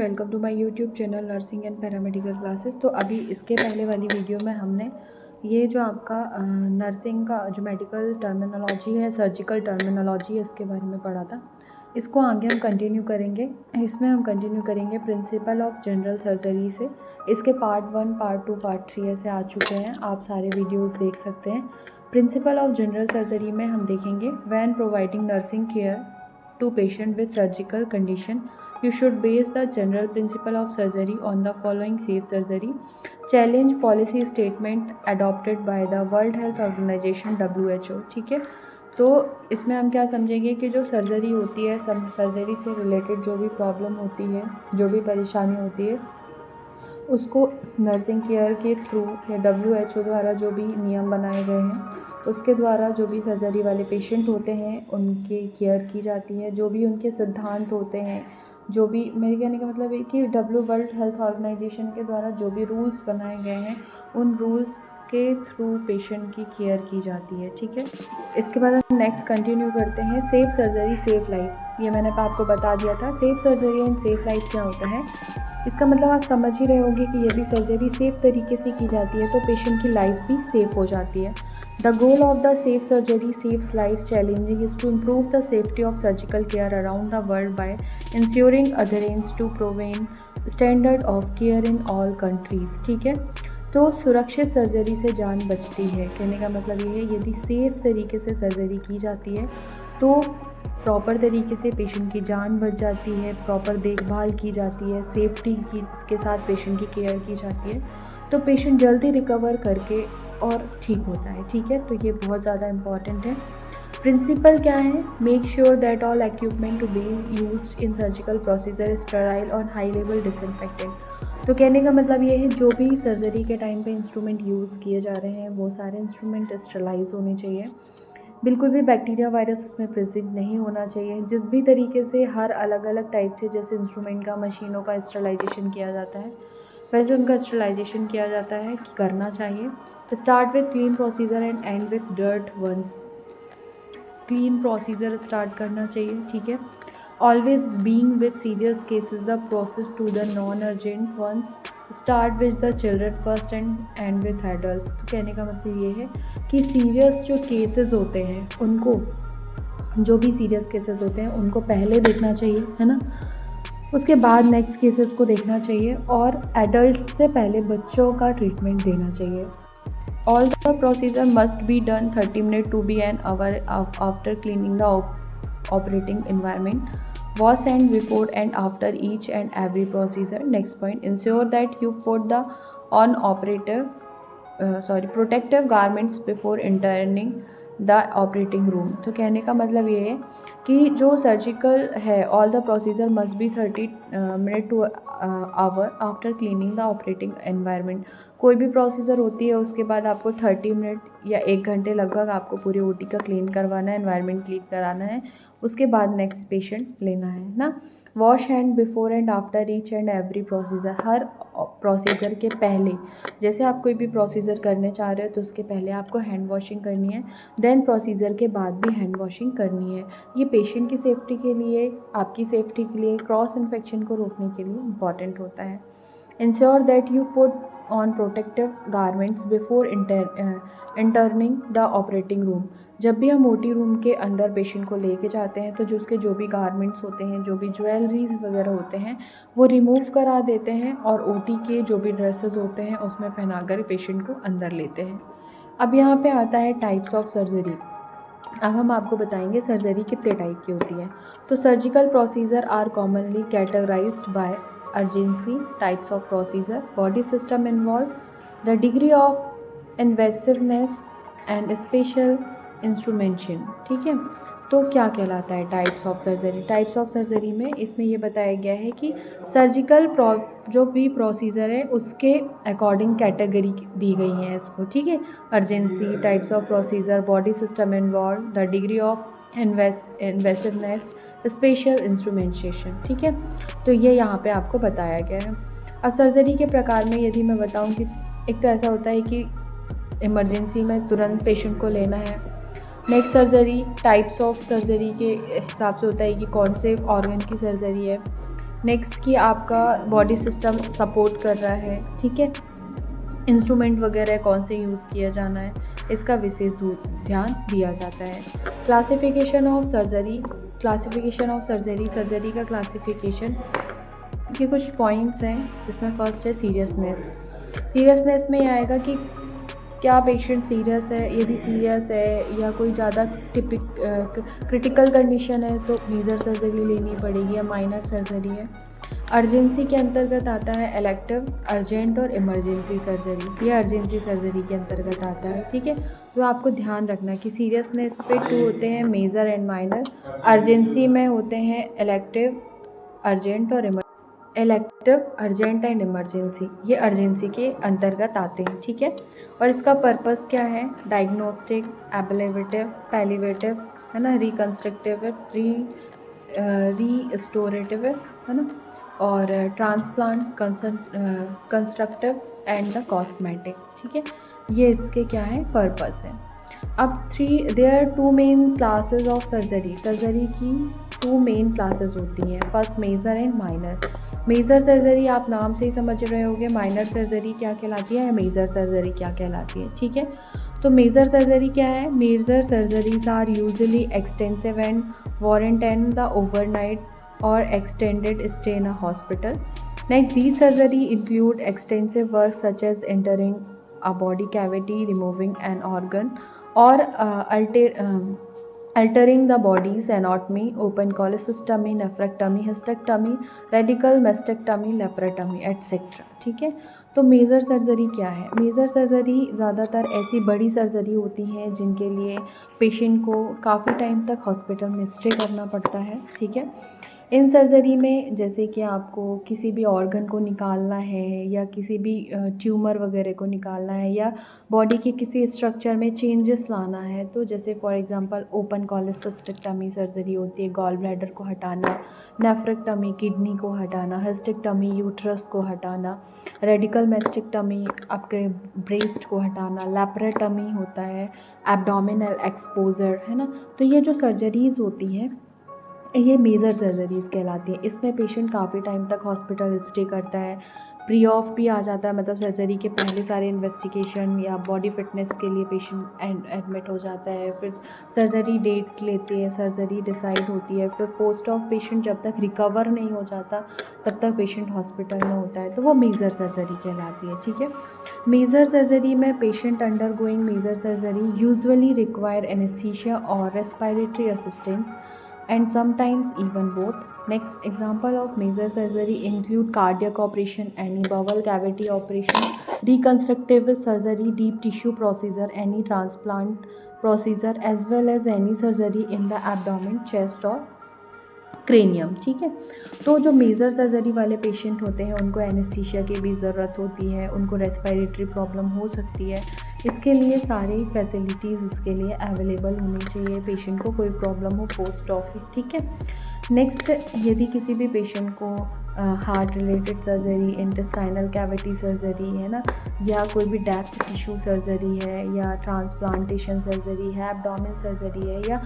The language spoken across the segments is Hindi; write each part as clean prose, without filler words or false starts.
Welcome to my YouTube channel nursing and paramedical classes. तो अभी इसके पहले वाली वीडियो में हमने ये जो आपका नर्सिंग का जो मेडिकल टर्मिनोलॉजी है, सर्जिकल टर्मिनोलॉजी है, इसके बारे में पढ़ा था। इसको आगे हम कंटिन्यू करेंगे। इसमें हम कंटिन्यू करेंगे प्रिंसिपल ऑफ जनरल सर्जरी से। इसके पार्ट 1, पार्ट 2, पार्ट 3 ऐसे आ चुके हैं, आप सारे वीडियोज़ देख सकते हैं। प्रिंसिपल ऑफ जनरल सर्जरी में हम देखेंगे when providing nursing care to patient with surgical condition, you should base the general principle of surgery on the following safe surgery challenge policy statement adopted by the World Health Organization WHO। ठीक है, तो इसमें हम क्या समझेंगे कि जो सर्जरी होती है, सर्जरी से रिलेटेड जो भी प्रॉब्लम होती है, जो भी परेशानी होती है, उसको नर्सिंग केयर के थ्रू या WHO द्वारा जो भी नियम बनाए गए हैं उसके द्वारा जो भी सर्जरी वाले पेशेंट होते हैं उनकी केयर की जाती है। जो भी उनके सिद्धांत होते हैं, जो भी, मेरे कहने का मतलब है कि वर्ल्ड हेल्थ ऑर्गेनाइजेशन के द्वारा जो भी रूल्स बनाए गए हैं उन रूल्स के थ्रू पेशेंट की केयर की जाती है। ठीक है, इसके बाद हम नेक्स्ट कंटिन्यू करते हैं सेफ सर्जरी सेफ लाइफ। ये मैंने आपको बता दिया था, safe surgery and safe life क्या होता है। इसका मतलब आप समझ ही रहे होंगे कि यदि सर्जरी सेफ तरीके से की जाती है तो पेशेंट की लाइफ भी सेफ हो जाती है। The goal of the safe surgery saves life challenging is to improve the safety of surgical care around the world by ensuring adherence to proven standard of care in all countries। ठीक है, तो सुरक्षित सर्जरी से जान बचती है। कहने का मतलब ये है, यदि सेफ तरीके से सर्जरी की जाती है तो प्रॉपर तरीके से पेशेंट की जान बच जाती है, प्रॉपर देखभाल की जाती है, सेफ्टी की के साथ पेशेंट की केयर की जाती है, तो पेशेंट जल्दी रिकवर करके और ठीक होता है। ठीक है, तो ये बहुत ज़्यादा इम्पॉर्टेंट है। प्रिंसिपल क्या है, make sure that all equipment to be used in surgical procedure sterile और हाई लेवल डिसइंफेक्टेड। तो कहने का मतलब ये है, जो भी सर्जरी के टाइम पे इंस्ट्रूमेंट यूज़ किए जा रहे हैं वो सारे इंस्ट्रूमेंट स्टेरलाइज होने चाहिए, बिल्कुल भी बैक्टीरिया वायरस उसमें प्रेजेंट नहीं होना चाहिए। जिस भी तरीके से हर अलग अलग टाइप से जैसे इंस्ट्रूमेंट का, मशीनों का स्टेरलाइजेशन किया जाता है वैसे उनका स्टेरलाइजेशन किया जाता है, करना चाहिए। Start with clean procedure and end with dirt ones. Clean procedure start करना चाहिए। ठीक है, always being with serious cases the process to the non urgent ones. Start with the children first end with adults. तो कहने का मतलब ये है कि सीरियस जो केसेस होते हैं उनको, जो भी सीरियस केसेस होते हैं उनको पहले देखना चाहिए, है ना, उसके बाद नेक्स्ट केसेस को देखना चाहिए, और एडल्ट से पहले बच्चों का ट्रीटमेंट देना चाहिए। All the procedure must be done 30 minute to be an hour after cleaning the operating environment. Wash hand before and after each and every procedure. Next point, ensure that you put the on protective garments before entering the operating room. तो कहने का मतलब ये है कि जो सर्जिकल है, all the procedure must be 30 minute to hour after cleaning the operating environment. कोई भी प्रोसीजर होती है उसके बाद आपको 30 मिनट या 1 घंटे लगभग आपको पूरी ओटी का क्लीन करवाना है, एनवायरनमेंट क्लीन कराना है, उसके बाद नेक्स्ट पेशेंट लेना है ना। Wash hand before and after each and every procedure. Her procedure के पहले, जैसे आप कोई भी प्रोसीजर करने चाह रहे हो तो उसके पहले आपको हैंड वॉशिंग करनी है, देन प्रोसीजर के बाद भी हैंड वॉशिंग करनी है। ये पेशेंट की सेफ्टी के लिए, आपकी सेफ्टी के लिए, क्रॉस इन्फेक्शन को रोकने के लिए इम्पॉर्टेंट होता है। Ensure that you put on protective garments before entering the operating room. जब भी हम ओटी रूम के अंदर पेशेंट को लेके जाते हैं तो जो उसके जो भी गारमेंट्स होते हैं, जो भी ज्वेलरीज वगैरह होते हैं वो रिमूव करा देते हैं और ओटी के जो भी ड्रेसेस होते हैं उसमें पहनाकर पेशेंट को अंदर लेते हैं। अब यहाँ पे आता है टाइप्स ऑफ सर्जरी। अब हम आपको बताएंगे सर्जरी कितने टाइप की होती है। तो surgical procedure are commonly categorised by urgency, types of procedure, body system involved, the degree of invasiveness and special instrumentation। ठीक है, तो क्या कहलाता है types of surgery. Types of surgery में इसमें ये बताया गया है कि सर्जिकल जो भी प्रोसीजर है उसके अकॉर्डिंग कैटेगरी दी गई है इसको। ठीक है, urgency, types of procedure, body system involve, the degree of invasiveness, special instrumentation. ठीक है, तो ये यहाँ पे आपको बताया गया है। अब सर्जरी के प्रकार में यदि मैं बताऊँ कि एक तो ऐसा होता है कि इमरजेंसी में तुरंत पेशेंट को लेना है। Next surgery, types of surgery के हिसाब से होता है कि कौन से ऑर्गन की सर्जरी है। नेक्स्ट कि आपका बॉडी सिस्टम सपोर्ट कर रहा है, ठीक है। इंस्ट्रूमेंट वगैरह कौन से यूज़ किया जाना है, इसका विशेष ध्यान दिया जाता है। क्लासिफिकेशन ऑफ सर्जरी सर्जरी का क्लासिफिकेशन के कुछ पॉइंट्स हैं, जिसमें फर्स्ट है सीरियसनेस में आएगा कि क्या पेशेंट सीरियस है, यदि सीरियस है या कोई ज़्यादा क्रिटिकल कंडीशन है तो मेजर सर्जरी लेनी पड़ेगी या माइनर सर्जरी है। अर्जेंसी के अंतर्गत आता है इलेक्टिव, अर्जेंट और इमरजेंसी सर्जरी, ये अर्जेंसी सर्जरी के अंतर्गत आता है, ठीक है। तो आपको ध्यान रखना कि सीरियसनेस पे 2 होते हैं, मेजर एंड माइनर। अर्जेंसी में होते हैं इलेक्टिव, अर्जेंट एंड इमरजेंसी, ये अर्जेंसी के अंतर्गत आते हैं, ठीक है। और इसका पर्पस क्या है, डायग्नोस्टिक, एबलेवेटिव, पैलिवेटिव, है ना, रिकन्स्ट्रक्टिव, रीस्टोरेटिव, है ना, और transplant, constructive and the cosmetic, ठीक है। ये इसके क्या है, पर्पस है। अब there are 2 main classes of surgery की 2 मेन क्लासेस होती हैं, first major and minor. Major surgery आप नाम से ही समझ रहे होंगे, माइनर सर्जरी क्या कहलाती है, मेजर सर्जरी क्या कहलाती है, ठीक है। तो मेजर सर्जरी क्या है, major surgeries are usually extensive and warrant and the overnight or extended stay in a hospital. Next, these surgery include extensive work such as entering a body cavity, removing an organ, or altering the body's anatomy, open cholecystectomy, nephrectomy, hysterectomy, radical mastectomy, laparotomy, etc. ठीक है। तो मेजर सर्जरी क्या है, मेजर सर्जरी ज़्यादातर ऐसी बड़ी सर्जरी होती हैं जिनके लिए पेशेंट को काफ़ी टाइम तक हॉस्पिटल में स्टे करना पड़ता है, ठीक है। इन सर्जरी में जैसे कि आपको किसी भी ऑर्गन को निकालना है या किसी भी ट्यूमर वगैरह को निकालना है या बॉडी के किसी स्ट्रक्चर में चेंजेस लाना है, तो जैसे for example open cholecystectomy surgery होती है, गॉल ब्लैडर को हटाना, नेफ्रेक्टमी किडनी को हटाना, हिस्टेक्टमी यूट्रस को हटाना, रेडिकल मैस्टेक्टमी आपके ब्रेस्ट को हटाना, लैप्रेटमी होता है, एब्डोमिनल एक्सपोजर, है ना। तो ये जो सर्जरीज़ होती हैं ये मेजर सर्जरीज़ कहलाती है। इसमें पेशेंट काफ़ी टाइम तक हॉस्पिटल स्टे करता है, प्री ऑफ भी आ जाता है, मतलब सर्जरी के पहले सारे इन्वेस्टिगेशन या बॉडी फिटनेस के लिए पेशेंट एडमिट हो जाता है, फिर सर्जरी डेट लेते हैं, सर्जरी डिसाइड होती है, फिर पोस्ट ऑफ पेशेंट जब तक रिकवर नहीं हो जाता तब तक पेशेंट हॉस्पिटल में होता है, तो वो मेजर सर्जरी कहलाती है, ठीक है। मेजर सर्जरी में patient undergoing major surgery usually require anaesthesia और respiratory assistance and sometimes even both. Next example of major surgery include cardiac operation, any bowel cavity operation, reconstructive surgery, deep tissue procedure, any transplant procedure, as well as any surgery in the abdomen, chest or cranium, ठीक है। तो जो मेजर सर्जरी वाले पेशेंट होते हैं उनको एनेस्थीसिया की भी ज़रूरत होती है, उनको रेस्पिरेटरी प्रॉब्लम हो सकती है, इसके लिए सारी फैसिलिटीज़ उसके लिए अवेलेबल होनी चाहिए, पेशेंट को कोई प्रॉब्लम हो पोस्ट ऑफ, ठीक है। नेक्स्ट, यदि किसी भी पेशेंट को heart related surgery, intestinal cavity surgery, है ना, या कोई भी डेप्थ टिश्यू सर्जरी है या ट्रांसप्लांटेशन सर्जरी है, एब्डोमेन सर्जरी है या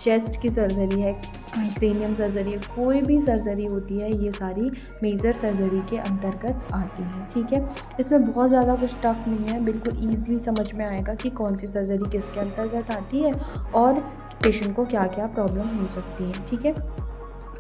चेस्ट की सर्जरी है, क्रेनियम सर्जरी है, कोई भी सर्जरी होती है, ये सारी मेजर सर्जरी के अंतर्गत आती हैं, ठीक है। इसमें बहुत ज़्यादा कुछ टफ नहीं है, बिल्कुल ईजिली समझ में आएगा कि कौन सी सर्जरी किसके अंतर्गत आती है और पेशेंट को क्या क्या प्रॉब्लम हो सकती है, ठीक है।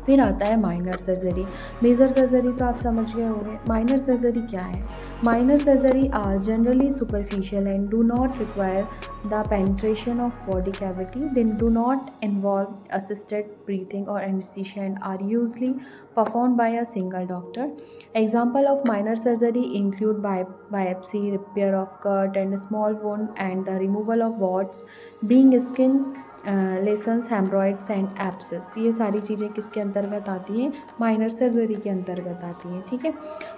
फिर आता है माइनर सर्जरी। मेजर सर्जरी तो आप समझ गए होंगे, माइनर सर्जरी क्या है। Minor surgery are generally superficial and do not require the penetration of body cavity, then do not involve assisted breathing और anaesthesia and are usually performed by a single doctor. Example of minor surgery include biopsy, repair of cut and small wound and the removal of warts, being skin lessons, haemorrhoids and abscess, ये सारी चीज़ें किसके अंतर्गत आती हैं, माइनर सर्जरी के अंतर्गत आती हैं, ठीक है।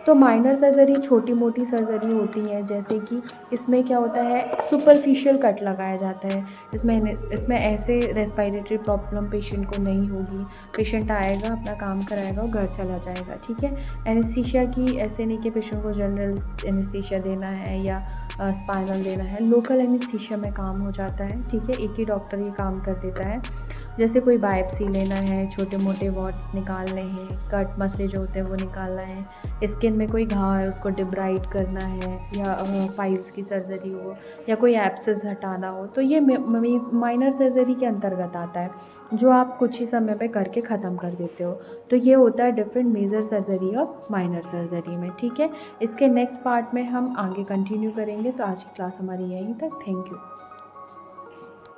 तो माइनर सर्जरी छोटी मोटी सर्जरी होती हैं, जैसे कि इसमें क्या होता है, सुपरफिशियल कट लगाया जाता है, इसमें ऐसे रेस्पिरेटरी प्रॉब्लम पेशेंट को नहीं होगी, पेशेंट आएगा अपना काम कराएगा और घर चला जाएगा, ठीक है। एनेस्थीसिया की ऐसे नहीं कि पेशेंट को जनरल एनेस्थीसिया देना है या स्पाइनल देना है, लोकल एनेस्थीसिया में काम हो जाता है, ठीक है, एक ही डॉक्टर ये काम काम कर देता है। जैसे कोई बायोप्सी लेना है, छोटे मोटे वॉट्स निकालने हैं, कट मस्से जो होते हैं वो निकालना है, स्किन में कोई घाव है उसको डिब्राइड करना है, या फाइल्स की सर्जरी हो, या कोई एब्सेस हटाना हो, तो ये माइनर सर्जरी के अंतर्गत आता है, जो आप कुछ ही समय पे करके ख़त्म कर देते हो। तो ये होता है डिफरेंट मेजर सर्जरी और माइनर सर्जरी में। ठीक है, इसके नेक्स्ट पार्ट में हम आगे कंटिन्यू करेंगे। तो आज की क्लास हमारी यहीं तक। Thank you.